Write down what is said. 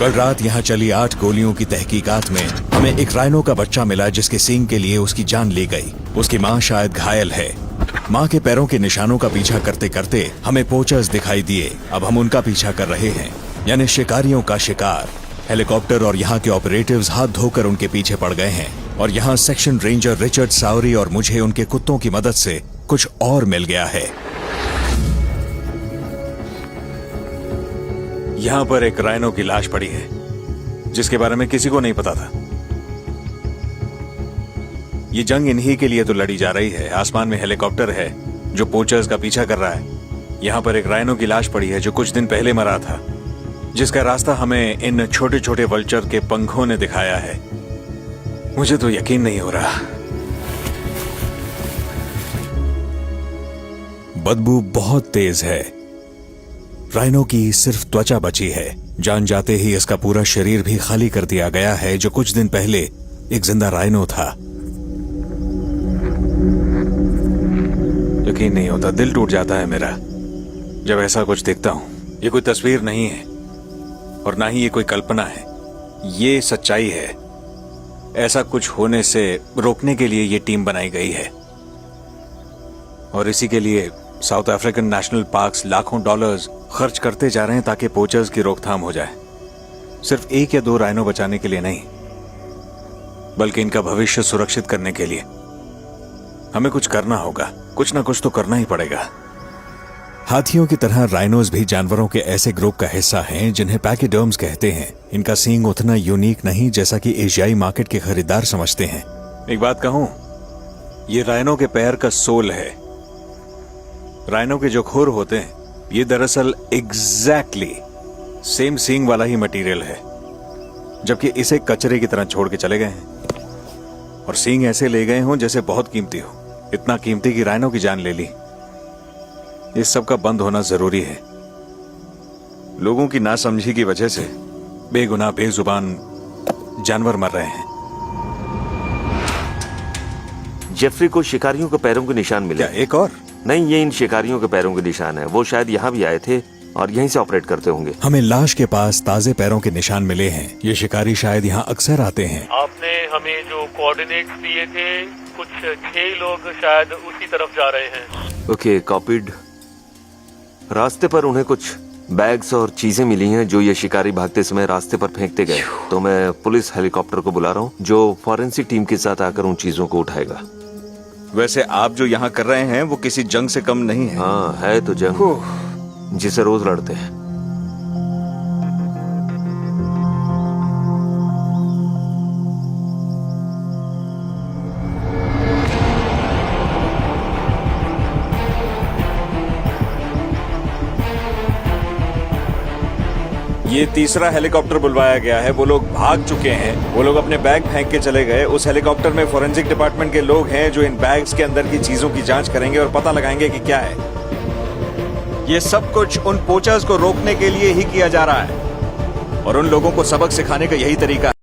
कल रात यहाँ चली 8 गोलियों की तहकीकात में हमें एक राइनो का बच्चा मिला जिसके सींग के लिए उसकी जान ली गई। उसकी माँ शायद घायल है। माँ के पैरों के निशानों का पीछा करते करते हमें पोचर्स दिखाई दिए। अब हम उनका पीछा कर रहे हैं, यानी शिकारियों का शिकार। हेलीकॉप्टर और यहाँ के ऑपरेटिव्स हाथ धोकर उनके पीछे पड़ गए हैं और यहाँ सेक्शन रेंजर रिचर्ड सावरी और मुझे उनके कुत्तों की मदद से कुछ और मिल गया है। यहाँ पर एक राइनो की लाश पड़ी है जिसके बारे में किसी को नहीं पता था। ये जंग इन्हीं के लिए तो लड़ी जा रही है। आसमान में हेलीकॉप्टर है जो पोचर्स का पीछा कर रहा है। यहाँ पर एक राइनो की लाश पड़ी है जो कुछ दिन पहले मरा था, जिसका रास्ता हमें इन छोटे छोटे वल्चर के पंखों ने दिखाया है। मुझे तो यकीन नहीं हो रहा। बदबू बहुत तेज है। राइनो की सिर्फ त्वचा बची है। जान जाते ही इसका पूरा शरीर भी खाली कर दिया गया है, जो कुछ दिन पहले एक जिंदा राइनो था। यकीन नहीं होता, दिल टूट जाता है मेरा जब ऐसा कुछ देखता हूं। ये कोई तस्वीर नहीं है और ना ही ये कोई कल्पना है, ये सच्चाई है। ऐसा कुछ होने से रोकने के लिए ये टीम बनाई गई है और इसी के लिए साउथ अफ्रीकन नेशनल पार्क्स लाखों डॉलर्स खर्च करते जा रहे हैं ताकि पोचर्स की रोकथाम हो जाए। सिर्फ 1 या 2 राइनो बचाने के लिए नहीं, बल्कि इनका भविष्य सुरक्षित करने के लिए। हमें कुछ करना होगा, कुछ ना कुछ तो करना ही पड़ेगा। हाथियों की तरह राइनोज भी जानवरों के ऐसे ग्रुप का हिस्सा हैं जिन्हें पैकेडर्म्स कहते हैं। इनका सींग उतना यूनिक नहीं जैसा कि एशियाई मार्केट के खरीदार समझते हैं। एक बात कहूं, ये राइनो के पैर का सोल है। राइनो के जो खुर होते हैं ये दरअसल एग्जैक्टली सेम सींग वाला ही मटेरियल है, जबकि इसे कचरे की तरह छोड़ के चले गए हैं और सींग ऐसे ले गए हों जैसे बहुत कीमती हो। इतना कीमती कि राइनो की जान ले ली। इस सब का बंद होना जरूरी है। लोगों की नासमझी की वजह से बेगुनाह बेजुबान जानवर मर रहे हैं। जेफरी को शिकारियों के पैरों के निशान मिले। क्या एक और? नहीं, ये इन शिकारियों के पैरों के निशान है। वो शायद यहाँ भी आए थे और यहीं से ऑपरेट करते होंगे। हमें लाश के पास ताजे पैरों के निशान मिले हैं। ये शिकारी शायद यहाँ अक्सर आते हैं। आपने हमें जो कोऑर्डिनेट्स दिए थे, कुछ 6 लोग शायद उसी तरफ जा रहे हैं। Okay, copied. रास्ते पर उन्हें कुछ बैग्स और चीजें मिली हैं जो ये शिकारी भागते समय रास्ते पर फेंकते गए। तो मैं पुलिस हेलीकॉप्टर को बुला रहा हूँ जो फॉरेंसिक टीम के साथ आकर उन चीजों को उठाएगा। वैसे आप जो यहाँ कर रहे हैं वो किसी जंग से कम नहीं है। हाँ, है तो जंग जिसे रोज लड़ते हैं। ये तीसरा हेलीकॉप्टर बुलवाया गया है। वो लोग भाग चुके हैं। वो लोग अपने बैग फेंक के चले गए। उस हेलीकॉप्टर में फोरेंसिक डिपार्टमेंट के लोग हैं जो इन बैग्स के अंदर की चीजों की जांच करेंगे और पता लगाएंगे कि क्या है। ये सब कुछ उन पोचर्स को रोकने के लिए ही किया जा रहा है और उन लोगों को सबक सिखाने का यही तरीका है।